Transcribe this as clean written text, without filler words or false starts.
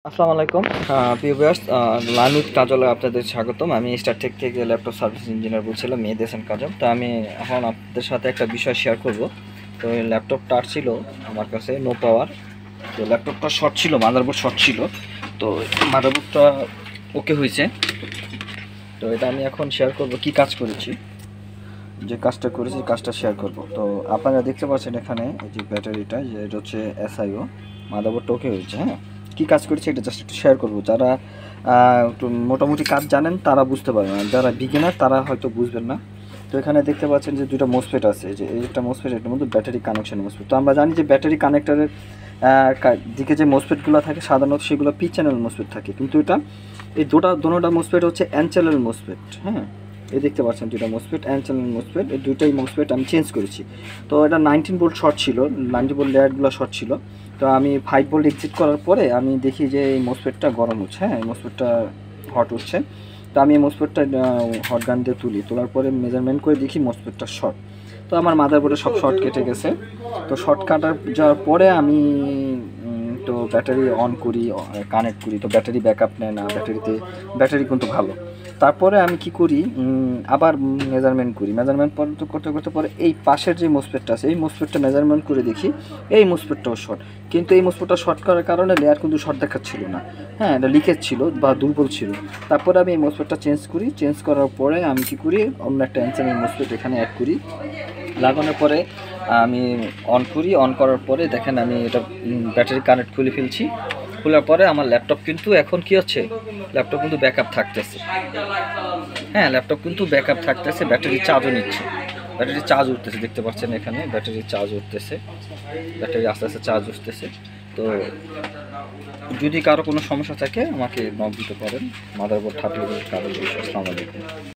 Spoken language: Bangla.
আসসালামু আলাইকুম প্রিয় ভিউয়ার্স, লার্ন উইথ কাজলে আপনাদের স্বাগতম। আমি স্টারটেক থেকে ল্যাপটপ সার্ভিস ইঞ্জিনিয়ার বলছিলাম, মেহেদি হাসান কাজল। তো আমি এখন আপনাদের সাথে একটা বিষয় শেয়ার করব। তো এই ল্যাপটপটা ছিল আমার কাছে নো পাওয়ার। তো ল্যাপটপটা শর্ট ছিল, মাদারবোর্ড শর্ট ছিল। তো মাদারবোর্ডটা ওকে হয়েছে। তো এটা আমি এখন শেয়ার করব কি কাজ করেছি, যে কাজটা করেছি কাজটা শেয়ার করব। তো আপনারা দেখতে পাচ্ছেন এখানে এই যে ব্যাটারিটা, যে এটা হচ্ছে এসআইও, মাদারবোর্ডটা ওকে হয়েছে। হ্যাঁ, কী কাজ করেছি এটা জাস্ট একটু শেয়ার করবো। যারা একটু মোটামুটি কাজ জানেন তারা বুঝতে পারবেন, আর যারা বিগিনার তারা হয়তো বুঝবেন না। তো এখানে দেখতে পাচ্ছেন যে দুটো মোসফেট আছে, যে এই একটা মোসফেট, এটার মধ্যে ব্যাটারি কানেকশন মোসফেট। তো আমরা জানি যে ব্যাটারি কানেক্টরের দিকে যে মোসফেটগুলো থাকে সাধারণত সেগুলো পি চ্যানেল মোসফেট থাকে, কিন্তু এটা এই দুটোটা মোসফেট হচ্ছে এন চ্যানেল মোসফেট। হ্যাঁ, এই দেখতে পাচ্ছেন দুইটা মোসফেট, এন চ্যানেল মোসফেট। এই দুইটাই মোসফেট আমি চেঞ্জ করেছি। তো এটা 19 ভোল্ট শর্ট ছিল, 90 ভোল্ট লেয়ারগুলো শর্ট ছিল। তো আমি 5 ভোল্ট এক্সিট করার পরে আমি দেখি যে এই মোসফেটটা গরম হচ্ছে। হ্যাঁ, এই মোসফেটটা হট হচ্ছে। তো আমি এই মোসফেটটা হট গান দিয়ে তোলার পরে মেজারমেন্ট করে দেখি মোসফেটটা শর্ট। তো আমার মাদারবোর্ডে সব শর্ট কেটে গেছে। তো শর্ট কাটার যাওয়ার পরে আমি তো ব্যাটারি অন করি, কানেক্ট করি। তো ব্যাটারি ব্যাকআপ নেয় না, ব্যাটারি কিন্তু ভালো। তারপরে আমি কি করি, আবার মেজারমেন্ট করি। মেজারমেন্ট করতে করতে পরে এই পাশের যে মোসফেটটা আছে এই মোসফেটটা মেজারমেন্ট করে দেখি এই মোসফেটটাও শর্ট। কিন্তু এই মোসফেটটা শর্ট করার কারণে লেয়ার কিন্তু শর্ট দেখাচ্ছিল না। হ্যাঁ, এটা লিকেজ ছিল বা দুর্বল ছিল। তারপরে আমি এই মোসফেটটা চেঞ্জ করি। চেঞ্জ করার পরে আমি কি করি, অন্য একটা এনসেনের মোসফেট এখানে অ্যাড করি। লাগানোর পরে আমি অন করি। অন করার পরে দেখেন আমি এটা ব্যাটারি কানেক্ট খুলে ফেলছি। খোলার পরে আমার ল্যাপটপ কিন্তু এখন কি হচ্ছে, ল্যাপটপ কিন্তু ব্যাকআপ থাকতেছে। হ্যাঁ, ল্যাপটপ কিন্তু ব্যাকআপ থাকতেছে, ব্যাটারি চার্জও নিচ্ছে, ব্যাটারি চার্জ উঠতেছে। দেখতে পাচ্ছেন এখানে ব্যাটারি চার্জ উঠতেছে, ব্যাটারি আস্তে আস্তে চার্জ উঠতেছে। তো যদি কারো কোনো সমস্যা থাকে আমাকে নক দিতে পারেন। মাদারবোর্ড থাকলে কারো। আসসালামু আলাইকুম।